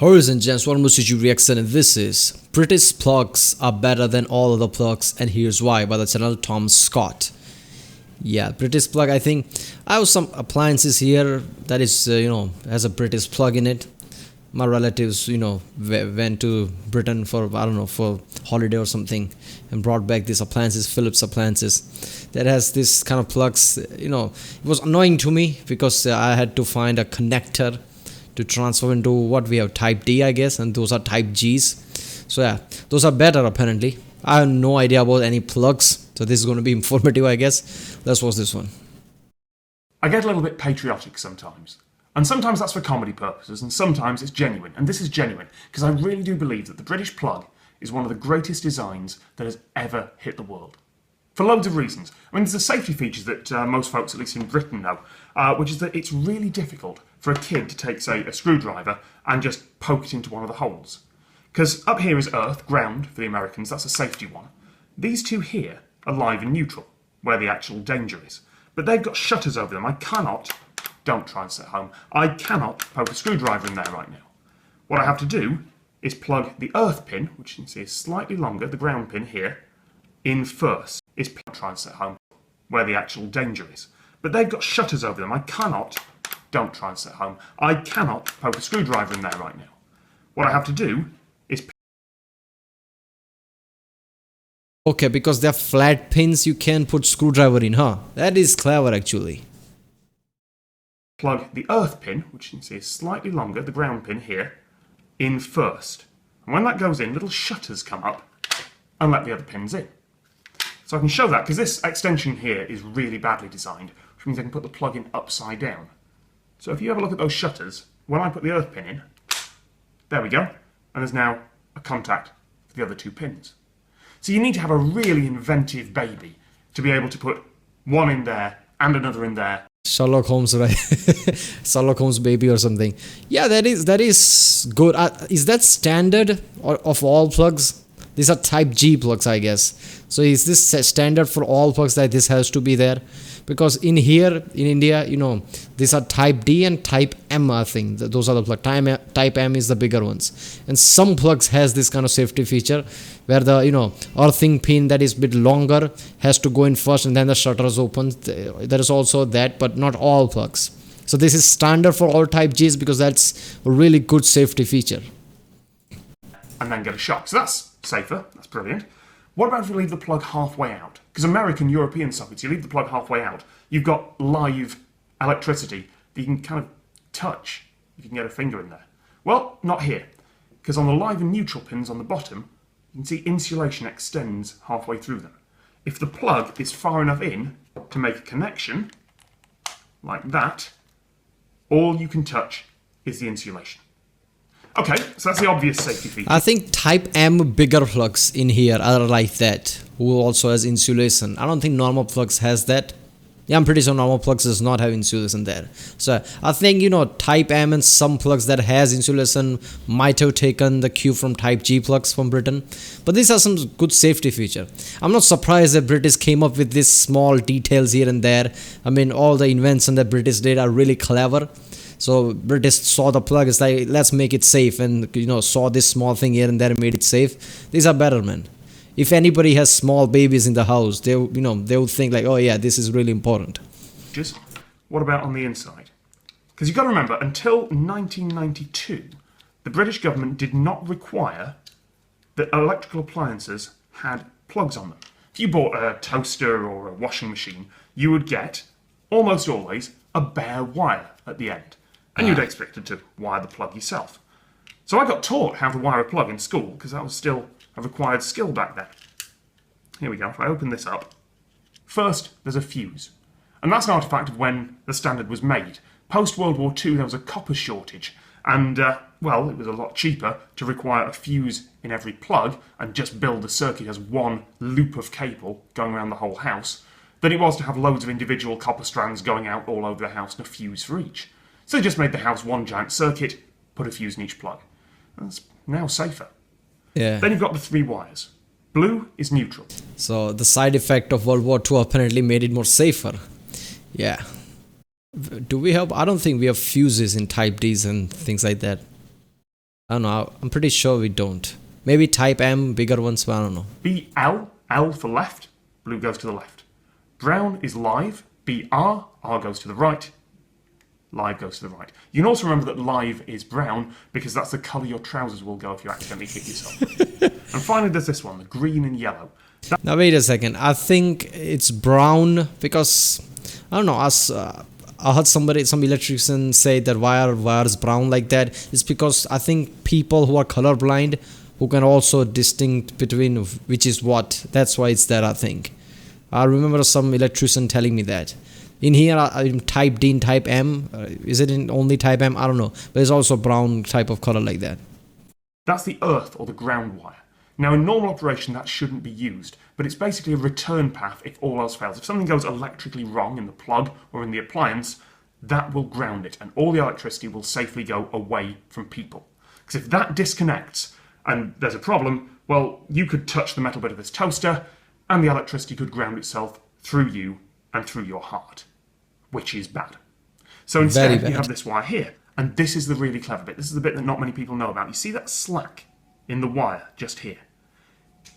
Horizon Gents, welcome to CG Reaction, and this is British plugs are better than all other plugs, and here's why, by the channel Tom Scott. Yeah, British plug. I think I have some appliances here that is has a British plug in it. My relatives went to Britain for for holiday or something and brought back these appliances, Philips appliances that has this kind of plugs. It was annoying to me because I had to find a connector to transfer into what we have, type D I guess, and those are type Gs. So yeah, those are better apparently. I have no idea about any plugs, so this is going to be informative I guess. Let's watch this one. I get a little bit patriotic sometimes. And sometimes that's for comedy purposes, and sometimes it's genuine. And this is genuine, because I really do believe that the British plug is one of the greatest designs that has ever hit the world. For loads of reasons. I mean, there's a safety feature that most folks, at least in Britain, know, which is that it's really difficult for a kid to take, say, a screwdriver and just poke it into one of the holes. Because up here is earth, ground, for the Americans, that's a safety one. These two here are live and neutral, where the actual danger is. But they've got shutters over them. Don't try and sit home. I cannot poke a screwdriver in there right now. What I have to do is plug the earth pin, which you can see is slightly longer, the ground pin here, in first. Try and sit home, where the actual danger is. But they've got shutters over them. Don't try and sit home. I cannot poke a screwdriver in there right now. What I have to do is... Okay, because they're flat pins, you can put screwdriver in, huh? That is clever actually. Plug the earth pin, which you can see is slightly longer, the ground pin here, in first. And when that goes in, little shutters come up and let the other pins in. So I can show that, because this extension here is really badly designed, which means I can put the plug in upside down. So if you have a look at those shutters, when I put the earth pin in, there we go, and there's now a contact for the other two pins. So you need to have a really inventive baby to be able to put one in there and another in there. Sherlock Holmes, right? Sherlock Holmes baby or something. Yeah, that is good. Is that standard of all plugs? These are type G plugs, I guess. So is this standard for all plugs that this has to be there? Because in here in India, these are type D and type M, I think. Those are the plugs. Type M is the bigger ones. And some plugs has this kind of safety feature where the, earthing pin that is a bit longer has to go in first and then the shutters open. There is also that, but not all plugs. So this is standard for all type Gs because that's a really good safety feature. And then get a shock. So that's safer. That's brilliant. What about if you leave the plug halfway out? Because American, European sockets, you leave the plug halfway out, you've got live electricity that you can kind of touch if you can get a finger in there. Well, not here. Because on the live and neutral pins on the bottom, you can see insulation extends halfway through them. If the plug is far enough in to make a connection, like that, all you can touch is the insulation. Okay, so that's the obvious safety feature. I think type M bigger plugs in here are like that, who also has insulation. I don't think normal plugs has that. Yeah, I'm pretty sure normal plugs does not have insulation there. So I think, type M and some plugs that has insulation might have taken the cue from type G plugs from Britain. But these are some good safety feature. I'm not surprised that British came up with these small details here and there. I mean, all the inventions that British did are really clever. So British saw the plug, it's like, let's make it safe, and saw this small thing here and there and made it safe. These are better, man. If anybody has small babies in the house, they would think like, oh yeah, this is really important. Just what about on the inside? Because you've got to remember, until 1992, the British government did not require that electrical appliances had plugs on them. If you bought a toaster or a washing machine, you would get, almost always, a bare wire at the end. And you'd expected to wire the plug yourself. So I got taught how to wire a plug in school, because that was still a required skill back then. Here we go, if I open this up. First, there's a fuse. And that's an artifact of when the standard was made. Post-World War II, there was a copper shortage. And, well, it was a lot cheaper to require a fuse in every plug and just build the circuit as one loop of cable going around the whole house than it was to have loads of individual copper strands going out all over the house and a fuse for each. So they just made the house one giant circuit, put a fuse in each plug. That's now safer. Yeah. Then you've got the three wires. Blue is neutral. So the side effect of World War II apparently made it more safer. Yeah. Do we have? I don't think we have fuses in type Ds and things like that. I don't know. I'm pretty sure we don't. Maybe type M, bigger ones, but I don't know. BL, L for left, blue goes to the left. Brown is live, BR, R goes to the right, live goes to the right. You can also remember that live is brown because that's the colour your trousers will go if you accidentally hit yourself. And finally there's this one, the green and yellow. Now wait a second. I think it's brown because I don't know. I heard some electrician say that wire is brown like that. It's because I think people who are colorblind who can also distinct between which is what. That's why it's there. I think. I remember some electrician telling me that. In here, I type D and type M. Is it in only type M? I don't know. But there's also brown type of color like that. That's the earth or the ground wire. Now, in normal operation, that shouldn't be used, but it's basically a return path if all else fails. If something goes electrically wrong in the plug or in the appliance, that will ground it, and all the electricity will safely go away from people. Because if that disconnects and there's a problem, well, you could touch the metal bit of this toaster, and the electricity could ground itself through you and through your heart, which is bad. So instead, you have this wire here, and this is the really clever bit. This is the bit that not many people know about. You see that slack in the wire just here?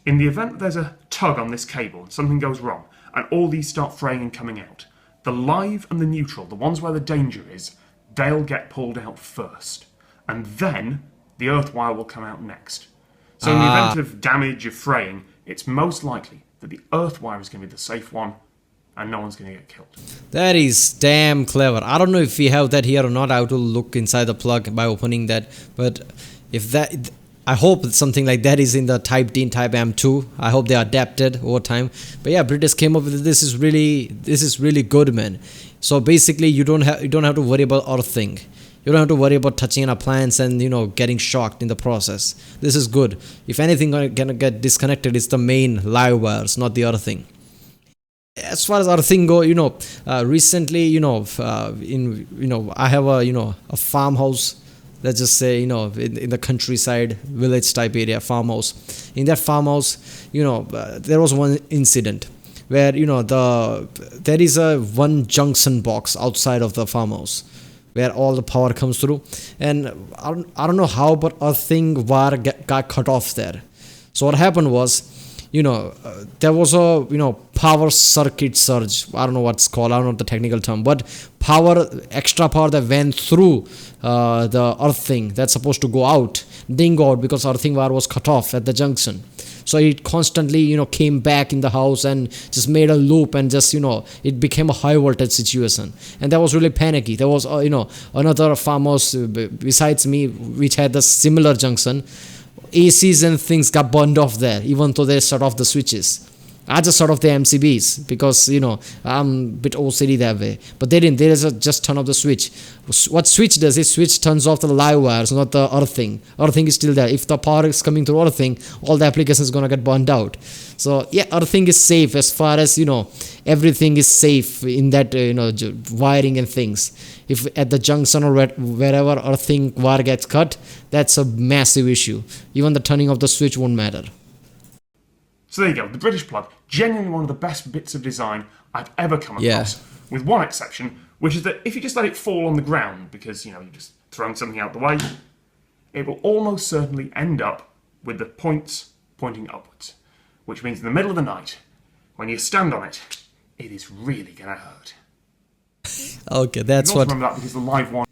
In the event that there's a tug on this cable and something goes wrong, and all these start fraying and coming out, the live and the neutral, the ones where the danger is, they'll get pulled out first. And then the earth wire will come out next. So in the event of damage, of fraying, it's most likely that the earth wire is going to be the safe one, and no one's going to get killed. That is damn clever. I don't know if we have that here or not. I have to look inside the plug by opening that. But if that, I hope that something like that is in the Type D and Type M too. I hope they adapted over time. But yeah, British came up with this is really good, man. So basically, you don't have to worry about earthing. You don't have to worry about touching an appliance and getting shocked in the process. This is good. If anything gonna get disconnected, it's the main live wires, not the earthing. As far as earthing go, recently, I have a farmhouse. Let's just say, in the countryside, village type area, farmhouse. In that farmhouse, there was one incident where, there is a one junction box outside of the farmhouse where all the power comes through. And I don't know how, but earthing wire got cut off there. So what happened was, there was a, power circuit surge. I don't know what's called. I don't know the technical term, but extra power that went through the earthing that's supposed to go out, didn't go out because earthing wire was cut off at the junction. So it constantly, came back in the house and just made a loop and just, it became a high voltage situation. And that was really panicky. There was, another farmhouse besides me, which had the similar junction. ACs and things got burned off there, even though they shut off the switches. I just shut off the MCBs because, I'm a bit OCD that way. But they didn't. They just turn off the switch. What switch does is switch turns off the live wires, not the earthing. Earthing is still there. If the power is coming through earthing, all the application is going to get burned out. So, yeah, earthing is safe as far as, everything is safe in that, wiring and things. If at the junction or wherever earthing wire gets cut, that's a massive issue. Even the turning of the switch won't matter. So there you go, the British plug, genuinely one of the best bits of design I've ever come across, with one exception, which is that if you just let it fall on the ground, because, you're just throwing something out the way, it will almost certainly end up with the points pointing upwards, which means in the middle of the night, when you stand on it, it is really going to hurt. Okay, that's you what... remember that because the live one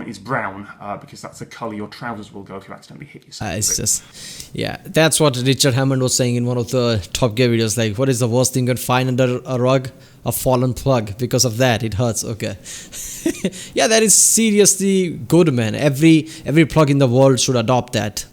is brown, because that's the colour your trousers will go if you accidentally hit yourself. It's just, yeah, that's what Richard Hammond was saying in one of the Top Gear videos. Like, what is the worst thing you can find under a rug? A fallen plug. Because of that, it hurts. Okay. Yeah, that is seriously good, man. Every plug in the world should adopt that.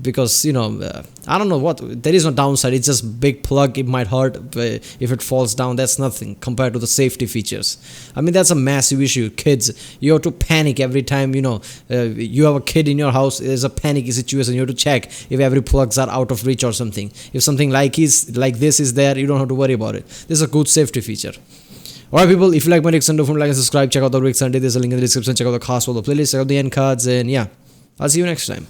Because, I don't know what, there is no downside. It's just big plug. It might hurt if it falls down. That's nothing compared to the safety features. I mean, that's a massive issue. Kids, you have to panic every time, you have a kid in your house. There's a panicky situation. You have to check if every plugs are out of reach or something. If something like this is there, you don't have to worry about it. This is a good safety feature. Alright, people, if you like my Rick Sunday, don't like and subscribe. Check out the Rick Sunday. There's a link in the description. Check out the cast for the playlist. Check out the end cards. And yeah, I'll see you next time.